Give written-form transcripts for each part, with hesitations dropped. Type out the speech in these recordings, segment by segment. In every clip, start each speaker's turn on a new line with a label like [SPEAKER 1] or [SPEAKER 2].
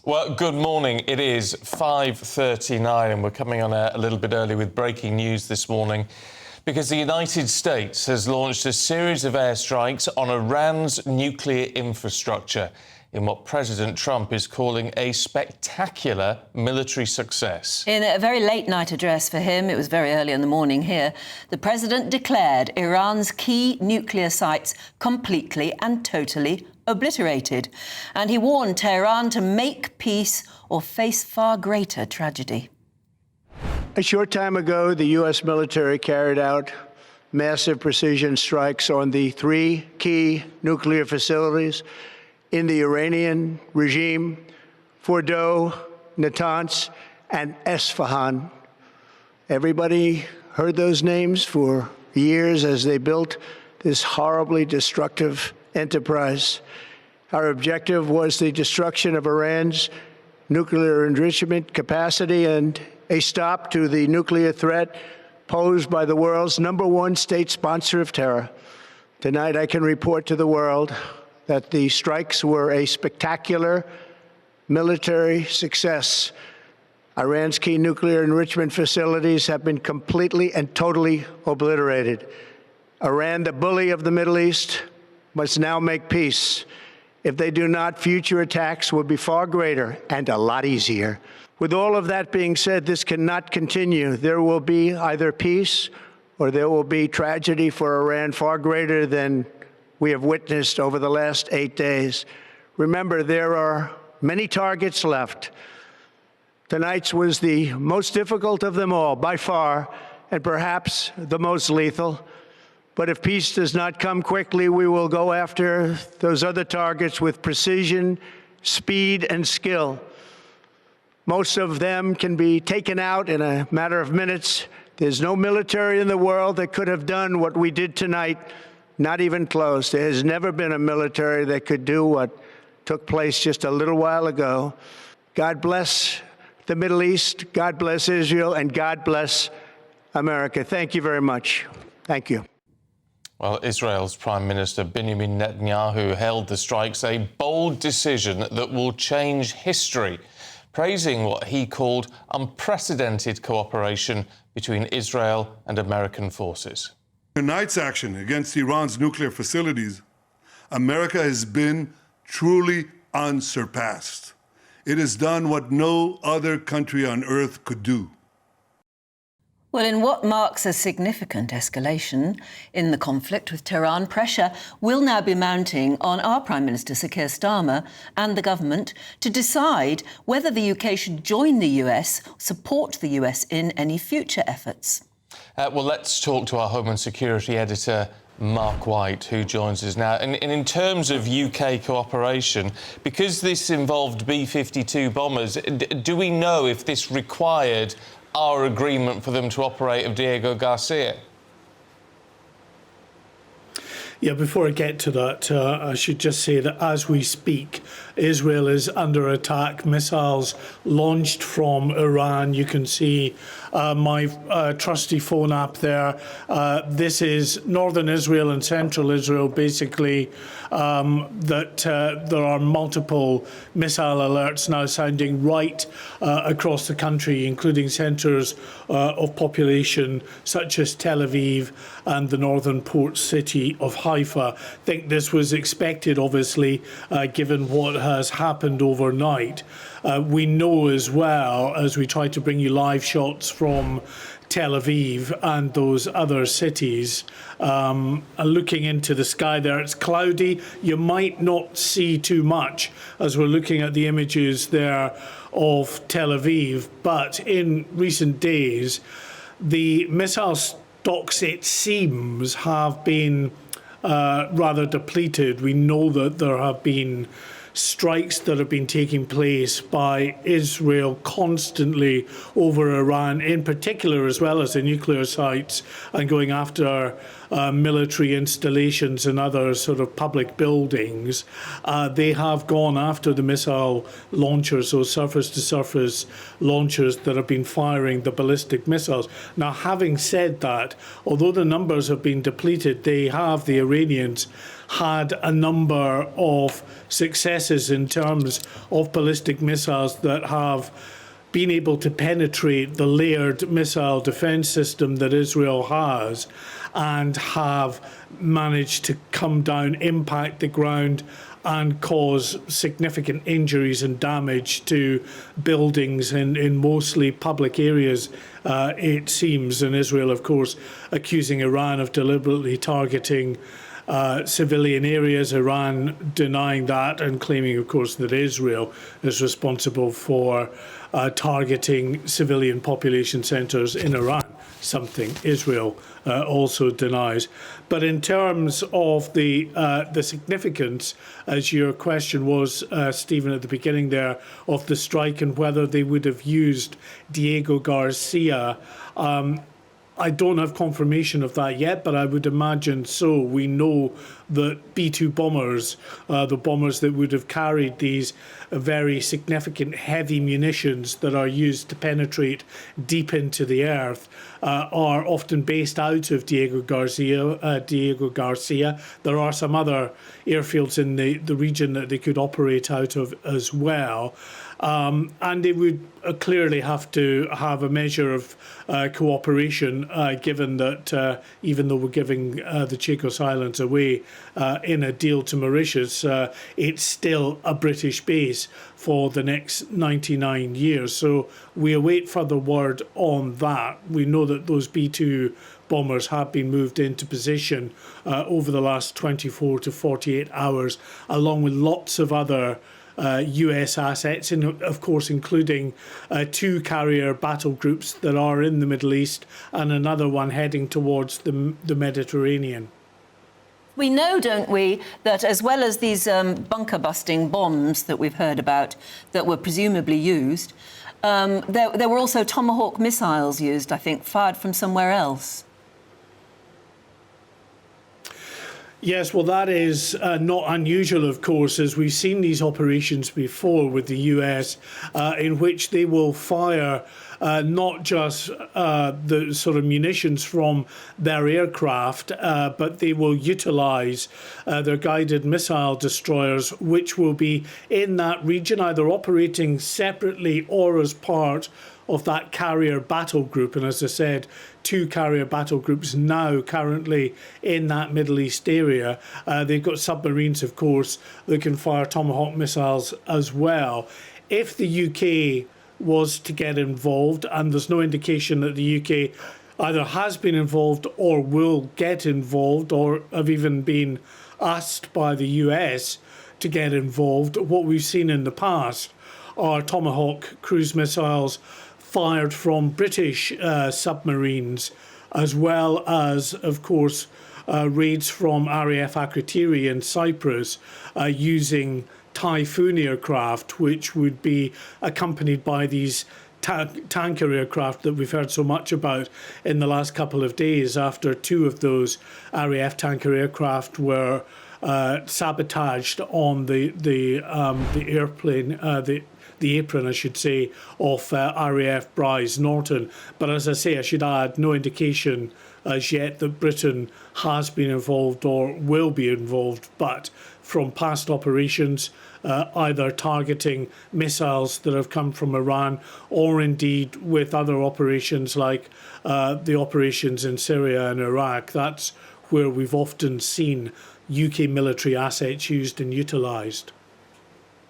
[SPEAKER 1] Well, good morning. It is 5:39 and we're coming on a little bit early with breaking news this morning because the United States has launched a series of airstrikes on Iran's nuclear infrastructure in what President Trump is calling a spectacular military success.
[SPEAKER 2] In a very late-night address for him, it was very early in the morning here, the president declared Iran's key nuclear sites completely and totally obliterated. And he warned Tehran to make peace or face far greater tragedy.
[SPEAKER 3] A short time ago, the U.S. military carried out massive precision strikes on the three key nuclear facilities in the Iranian regime: Fordow, Natanz, and Isfahan. Everybody heard those names for years as they built this horribly destructive enterprise. Our objective was the destruction of Iran's nuclear enrichment capacity and a stop to the nuclear threat posed by the world's #1 state sponsor of terror. Tonight, I can report to the world that the strikes were a spectacular military success. Iran's key nuclear enrichment facilities have been completely and totally obliterated. Iran, the bully of the Middle East, must now make peace. If they do not, future attacks will be far greater and a lot easier. With all of that being said, this cannot continue. There will be either peace or there will be tragedy for Iran far greater than we have witnessed over the last 8 days. Remember, there are many targets left. Tonight's was the most difficult of them all, by far, and perhaps the most lethal. But if peace does not come quickly, we will go after those other targets with precision, speed, and skill. Most of them can be taken out in a matter of minutes. There's no military in the world that could have done what we did tonight. Not even close. There has never been a military that could do what took place just a little while ago. God bless the Middle East, God bless Israel, and God bless America. Thank you very much. Thank you.
[SPEAKER 1] Well, Israel's Prime Minister Benjamin Netanyahu hailed the strikes a bold decision that will change history, praising what he called unprecedented cooperation between Israel and American forces.
[SPEAKER 4] Tonight's action against Iran's nuclear facilities, America has been truly unsurpassed. It has done what no other country on earth could do.
[SPEAKER 2] Well, in what marks a significant escalation in the conflict with Tehran, pressure will now be mounting on our Prime Minister, Sir Keir Starmer, and the government to decide whether the UK should join the US, support the US in any future efforts.
[SPEAKER 1] Well, let's talk to our Home and Security Editor, Mark White, who joins us now. And in terms of UK cooperation, because this involved B-52 bombers, do we know if this required our agreement for them to operate of Diego Garcia?
[SPEAKER 5] Yeah, before I get to that, I should just say that as we speak, Israel is under attack. Missiles launched from Iran. You can see my trusty phone app there. This is northern Israel and central Israel, basically, that there are multiple missile alerts now sounding right across the country, including centres of population such as Tel Aviv and the northern port city of Haifa. I think this was expected, obviously, given what has happened overnight. We know as well, as we try to bring you live shots from Tel Aviv and those other cities, looking into the sky there, it's cloudy. You might not see too much as we're looking at the images there of Tel Aviv, but in recent days, the missile stocks, it seems, have been rather depleted. We know that there have been strikes that have been taking place by Israel constantly over Iran in particular, as well as the nuclear sites, and going after military installations and other sort of public buildings, they have gone after the missile launchers, those surface-to-surface launchers that have been firing the ballistic missiles. Now, having said that, although the numbers have been depleted, the Iranians, had a number of successes in terms of ballistic missiles that have been able to penetrate the layered missile defense system that Israel has, and have managed to come down, impact the ground, and cause significant injuries and damage to buildings in mostly public areas, it seems. And Israel, of course, accusing Iran of deliberately targeting civilian areas, Iran denying that and claiming, of course, that Israel is responsible for targeting civilian population centres in Iran, something Israel also denies. But in terms of the significance, as your question was, Stephen, at the beginning there, of the strike and whether they would have used Diego Garcia, I don't have confirmation of that yet, but I would imagine so. We know that B-2 bombers, the bombers that would have carried these very significant heavy munitions that are used to penetrate deep into the earth, are often based out of Diego Garcia. There are some other airfields in the region that they could operate out of as well. And they would clearly have to have a measure of cooperation, given that even though we're giving the Chagos Islands away in a deal to Mauritius, it's still a British base for the next 99 years. So we await further word on that. We know that those B-2 bombers have been moved into position over the last 24 to 48 hours, along with lots of other US assets, and of course including 2 carrier battle groups that are in the Middle East and another one heading towards the Mediterranean.
[SPEAKER 2] We know, don't we, that as well as these bunker-busting bombs that we've heard about that were presumably used, there were also Tomahawk missiles used, I think, fired from somewhere else.
[SPEAKER 5] Yes, well, that is not unusual, of course, as we've seen these operations before with the US, in which they will fire not just the sort of munitions from their aircraft, but they will utilise their guided missile destroyers, which will be in that region, either operating separately or as part of that carrier battle group. And as I said, 2 carrier battle groups now currently in that Middle East area. They've got submarines, of course, that can fire Tomahawk missiles as well. If the UK was to get involved, and there's no indication that the UK either has been involved or will get involved or have even been asked by the US to get involved, what we've seen in the past are Tomahawk cruise missiles fired from British submarines, as well as, of course, raids from RAF Akrotiri in Cyprus using Typhoon aircraft, which would be accompanied by these tanker aircraft that we've heard so much about in the last couple of days, after 2 of those RAF tanker aircraft were sabotaged on the airplane, the apron, I should say, of RAF Bryce Norton. But as I say, I should add, no indication as yet that Britain has been involved or will be involved, but from past operations, either targeting missiles that have come from Iran, or indeed with other operations like the operations in Syria and Iraq. That's where we've often seen UK military assets used and utilised.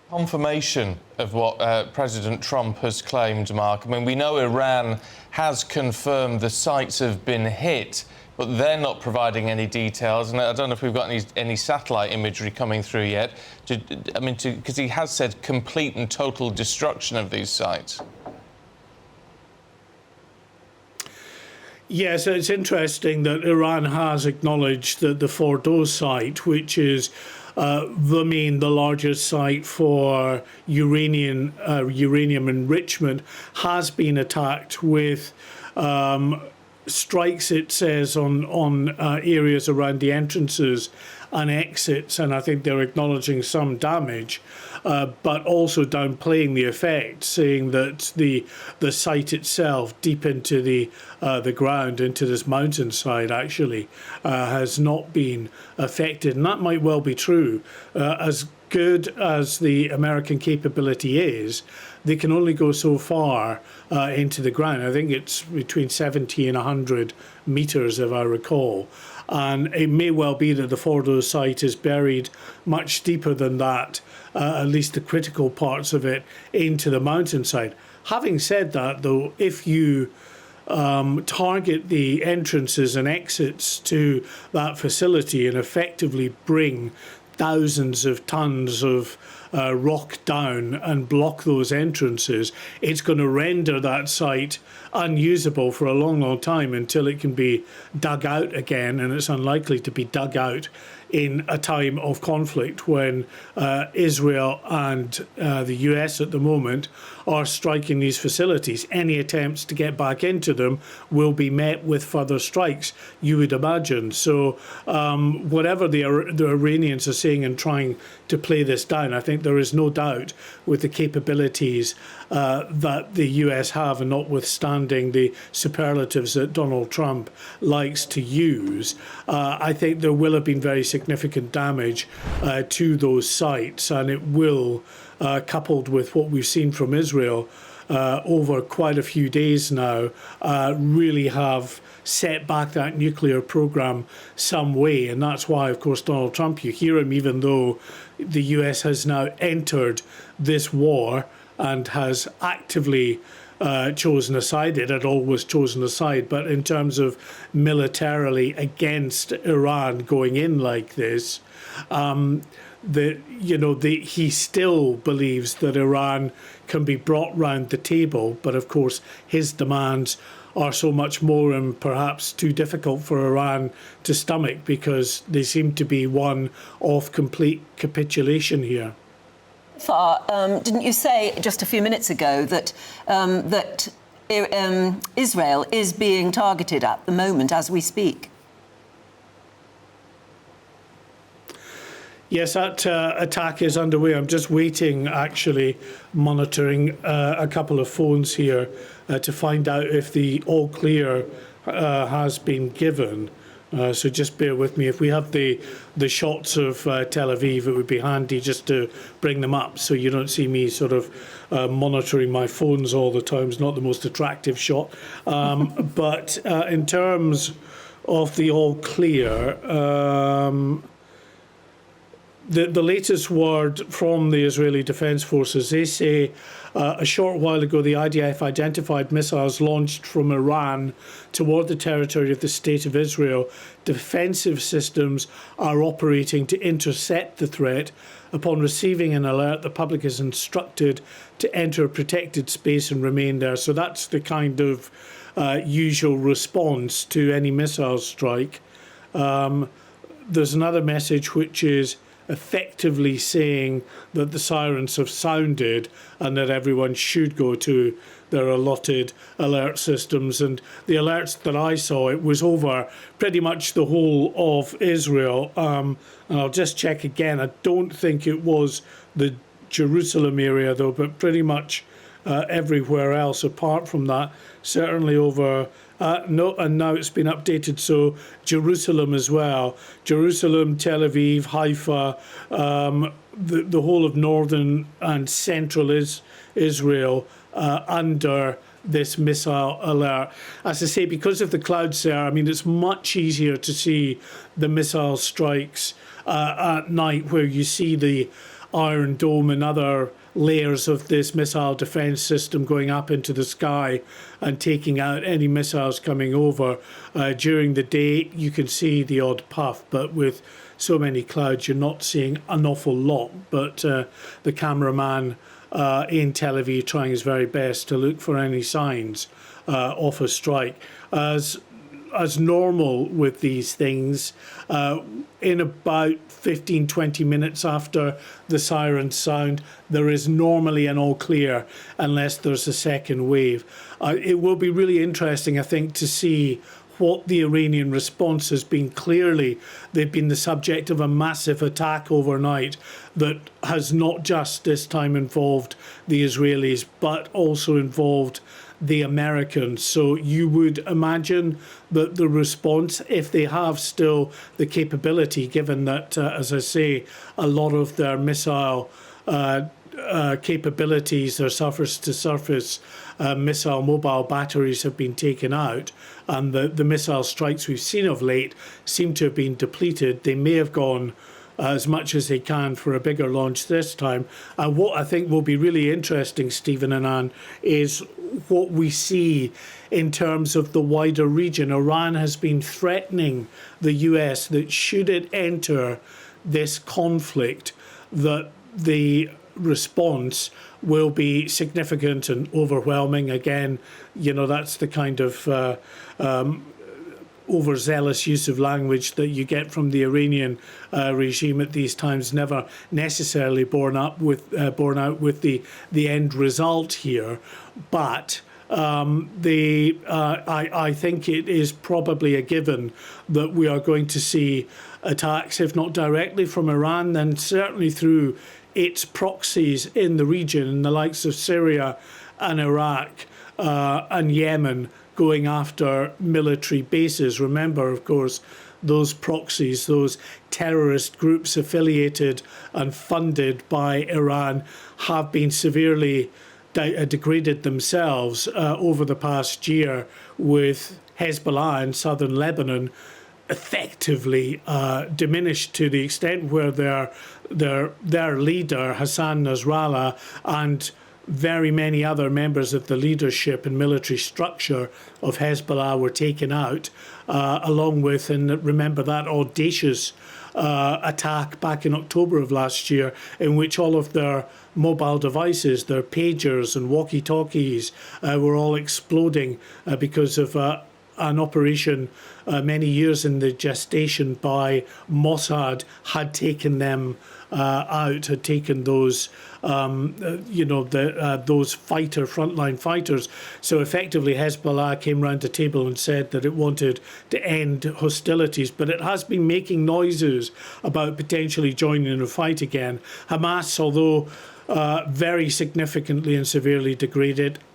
[SPEAKER 1] Confirmation of what President Trump has claimed, Mark. I mean, we know Iran has confirmed the sites have been hit, but they're not providing any details. And I don't know if we've got any satellite imagery coming through yet. Because he has said complete and total destruction of these sites.
[SPEAKER 5] Yes, it's interesting that Iran has acknowledged that the Fordow site, which is the largest site for uranium enrichment, has been attacked with strikes, it says, on areas around the entrances and exits, and I think they're acknowledging some damage, but also downplaying the effect, saying that the site itself, deep into the ground, into this mountainside, actually has not been affected, and that might well be true. As good as the American capability is, they can only go so far into the ground. I think it's between 70 and 100 metres, if I recall. And it may well be that the Fordow site is buried much deeper than that, at least the critical parts of it, into the mountainside. Having said that, though, if you target the entrances and exits to that facility and effectively bring thousands of tons of rock down and block those entrances, it's going to render that site unusable for a long, long time until it can be dug out again, and it's unlikely to be dug out in a time of conflict when Israel and the US at the moment are striking these facilities. Any attempts to get back into them will be met with further strikes, you would imagine. So whatever the Iranians are saying and trying to play this down, I think there is no doubt with the capabilities that the US have, and notwithstanding the superlatives that Donald Trump likes to use, I think there will have been very significant damage to those sites, and it will, coupled with what we've seen from Israel over quite a few days now, really have set back that nuclear program some way. And that's why, of course, Donald Trump, you hear him, even though the US has now entered this war and has actively chosen a side. It had always chosen a side, but in terms of militarily against Iran going in like this, he still believes that Iran can be brought round the table, but of course his demands are so much more and perhaps too difficult for Iran to stomach, because they seem to be one of complete capitulation here.
[SPEAKER 2] Didn't you say just a few minutes ago that Israel is being targeted at the moment as we speak?
[SPEAKER 5] Yes, that attack is underway. I'm just waiting, actually, monitoring a couple of phones here to find out if the all clear has been given. So just bear with me. If we have the shots of Tel Aviv, it would be handy just to bring them up so you don't see me sort of monitoring my phones all the time. It's not the most attractive shot. But in terms of the all clear, the latest word from the Israeli Defense Forces, they say a short while ago the IDF identified missiles launched from Iran toward the territory of the State of Israel. Defensive systems are operating to intercept the threat. Upon receiving an alert, the public is instructed to enter a protected space and remain there. So that's the kind of usual response to any missile strike. There's another message which is effectively saying that the sirens have sounded and that everyone should go to their allotted alert systems. And the alerts that I saw, it was over pretty much the whole of Israel. And I'll just check again. I don't think it was the Jerusalem area, though, but pretty much everywhere else apart from that, certainly over no, and now it's been updated, so Jerusalem as well. Jerusalem, Tel Aviv, Haifa, the whole of northern and central Israel under this missile alert. As I say, because of the clouds there, I mean, it's much easier to see the missile strikes at night, where you see the Iron Dome and other layers of this missile defence system going up into the sky and taking out any missiles coming over. During the day, you can see the odd puff, but with so many clouds, you're not seeing an awful lot. But the cameraman in Tel Aviv trying his very best to look for any signs of a strike. As as normal with these things, in about 15-20 minutes after the sirens sound, there is normally an all clear unless there's a second wave. It will be really interesting, I think, to see what the Iranian response has been. Clearly, they've been the subject of a massive attack overnight that has not just this time involved the Israelis, but also involved the Americans. So you would imagine that the response, if they have still the capability, given that, as I say, a lot of their missile capabilities, their surface-to-surface missile mobile batteries have been taken out, and the missile strikes we've seen of late seem to have been depleted. They may have gone as much as they can for a bigger launch this time. And what I think will be really interesting, Stephen and Anne, is what we see in terms of the wider region. Iran has been threatening the US that should it enter this conflict, that the response will be significant and overwhelming. Again, that's the kind of overzealous use of language that you get from the Iranian regime at these times, never necessarily borne out with the end result here. But I think it is probably a given that we are going to see attacks, if not directly from Iran, then certainly through its proxies in the region, in the likes of Syria and Iraq and Yemen, going after military bases. Remember, of course, those proxies, those terrorist groups affiliated and funded by Iran, have been severely degraded themselves over the past year, with Hezbollah in southern Lebanon effectively diminished to the extent where their leader, Hassan Nasrallah, and very many other members of the leadership and military structure of Hezbollah were taken out, along with, and remember that audacious attack back in October of last year, in which all of their mobile devices, their pagers and walkie-talkies, were all exploding because of an operation many years in the gestation by Mossad had taken them out, had taken those, those frontline fighters. So effectively, Hezbollah came round the table and said that it wanted to end hostilities, but it has been making noises about potentially joining the fight again. Hamas, although very significantly and severely degraded,